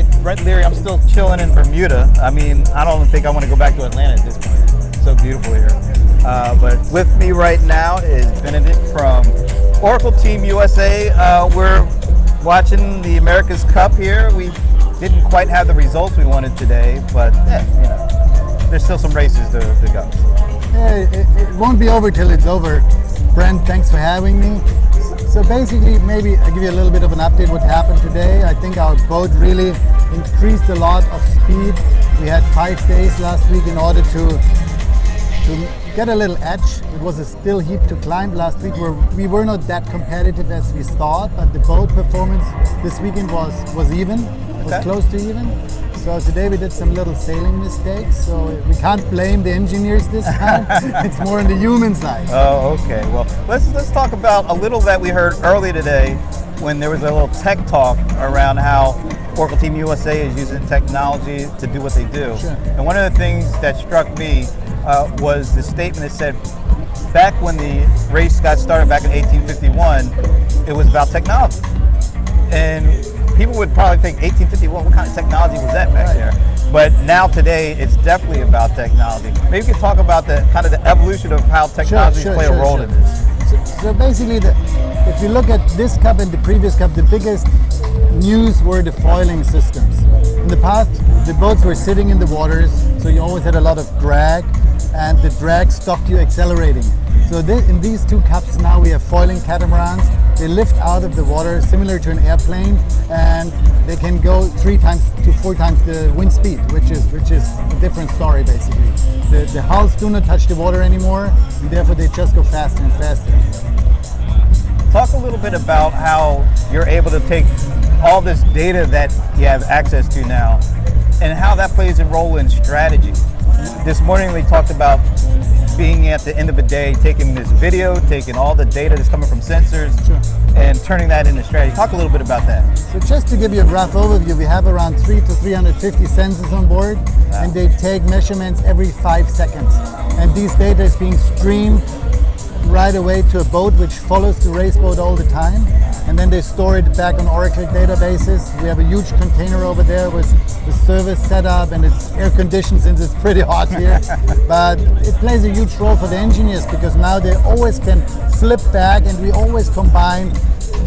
right, Brett Leary. I'm still chilling in Bermuda. I mean, I don't think I want to go back to Atlanta at this point. It's so beautiful here. But with me right now is Benedict from Oracle Team USA. We're watching the America's Cup here. We didn't quite have the results we wanted today, but there's still some races to go. Yeah, it won't be over till it's over. Brent, thanks for having me. So basically, maybe I'll give you a little bit of an update what happened today. I think our boat really increased a lot of speed. We had 5 days last week in order to get a little edge. It was a still heap to climb last week where we were not that competitive as we thought, but the boat performance this weekend was even, was close to even. So today we did some little sailing mistakes, so we can't blame the engineers this time. It's more on the human side. Oh, okay. Well, let's talk about a little that we heard early today when there was a little tech talk around how Oracle Team USA is using technology to do what they do. Sure. And one of the things that struck me was the statement that said, back when the race got started back in 1851, it was about technology. And people would probably think 1851, what kind of technology was that back there? But now today, it's definitely about technology. Maybe you could talk about the kind of the evolution of how technology play a role in this. So basically, if you look at this cup and the previous cup, the biggest news were the foiling systems. In the past, the boats were sitting in the waters, so you always had a lot of drag, and the drag stopped you accelerating. So in these two cups now we have foiling catamarans. They lift out of the water similar to an airplane, and they can go 3 times to 4 times the wind speed, which is a different story basically. The hulls do not touch the water anymore, and therefore they just go faster and faster. Talk a little bit about how you're able to take all this data that you have access to now and how that plays a role in strategy. This morning we talked about being at the end of the day, taking this video, taking all the data that's coming from sensors, and turning that into strategy. Talk a little bit about that. So just to give you a rough overview, we have around 300 to 350 sensors on board, and they take measurements every 5 seconds. And these data is being streamed right away to a boat which follows the race boat all the time, and then they store it back on Oracle databases. We have a huge container over there with the service set up, and it's air conditioned since it's pretty hot here. But it plays a huge role for the engineers because now they always can flip back, and we always combine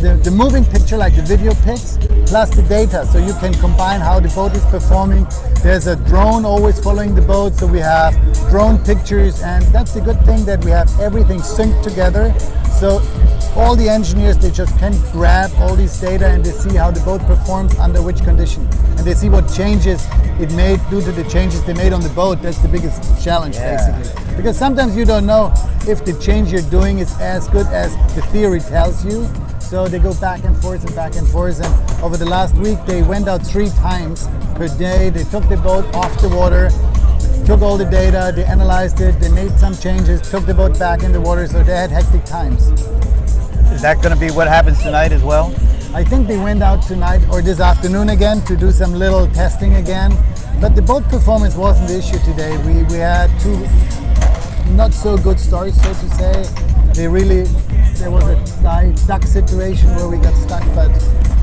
the moving picture like the video pics plus the data, so you can combine how the boat is performing. There's a drone always following the boat, so we have drone pictures, and that's the good thing that we have everything synced together. So all the engineers, they just can grab all these data and they see how the boat performs under which condition, and they see what changes it made due to the changes they made on the boat. That's the biggest challenge basically, because sometimes you don't know if the change you're doing is as good as the theory tells you. So they go back and forth and back and forth, and over the last week they went out 3 times per day. They took the boat off the water, took all the data, they analyzed it, they made some changes, took the boat back in the water, so they had hectic times. Is that going to be what happens tonight as well? I think they went out tonight or this afternoon again to do some little testing again, but the boat performance wasn't the issue today. We had 2 not so good starts, so to say. There was a duck situation where we got stuck, but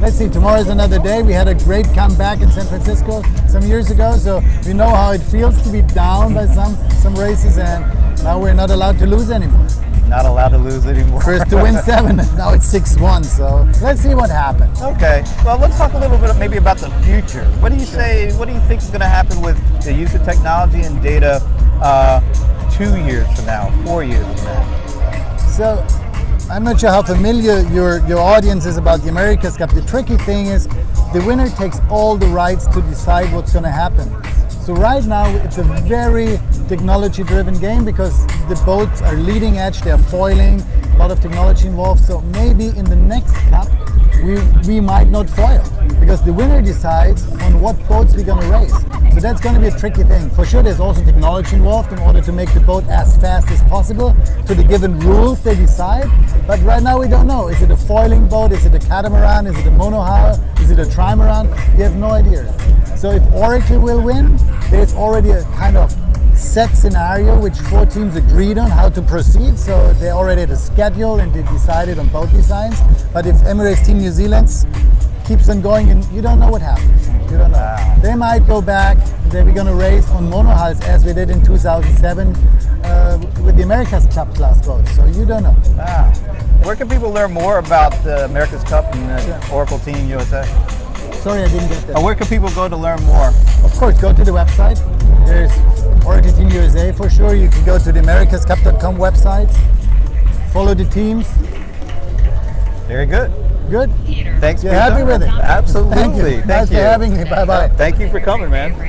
let's see, tomorrow's another day. We had a great comeback in San Francisco some years ago, so we know how it feels to be down by some races, and now we're not allowed to lose anymore. Not allowed to lose anymore. First to win 7, and now it's 6-1, so let's see what happens. Okay, well, let's talk a little bit maybe about the future. What do you think is going to happen with the use of technology and data 2 years from now, 4 years from now? So I'm not sure how familiar your audience is about the America's Cup. The tricky thing is the winner takes all the rights to decide what's going to happen. So right now it's a very technology-driven game because the boats are leading edge, they're foiling, a lot of technology involved. So maybe in the next cup we might not foil because the winner decides on what boats we're going to race. So that's going to be a tricky thing. For sure there's also technology involved in order to make the boat as fast as possible to the given rules they decide. But right now we don't know. Is it a foiling boat? Is it a catamaran? Is it a monohull? Is it a trimaran? We have no idea. So if Oracle will win, there's already a kind of set scenario which 4 teams agreed on how to proceed. So they already had a schedule and they decided on boat designs. But if Emirates Team New Zealand's keeps on going, and you don't know what happens. You don't know. Wow. They might go back. They're going to race on monohulls as we did in 2007 with the America's Cup class boats. So you don't know. Wow. Where can people learn more about the America's Cup and the Oracle Team USA? Sorry, I didn't get that. Where can people go to learn more? Of course, go to the website. There's Oracle Team USA for sure. You can go to the americascup.com website. Follow the teams. Very good. Good. Thanks. You're happy with it? Absolutely. Thank you. Nice for having me. Bye bye. Thank you for coming, man.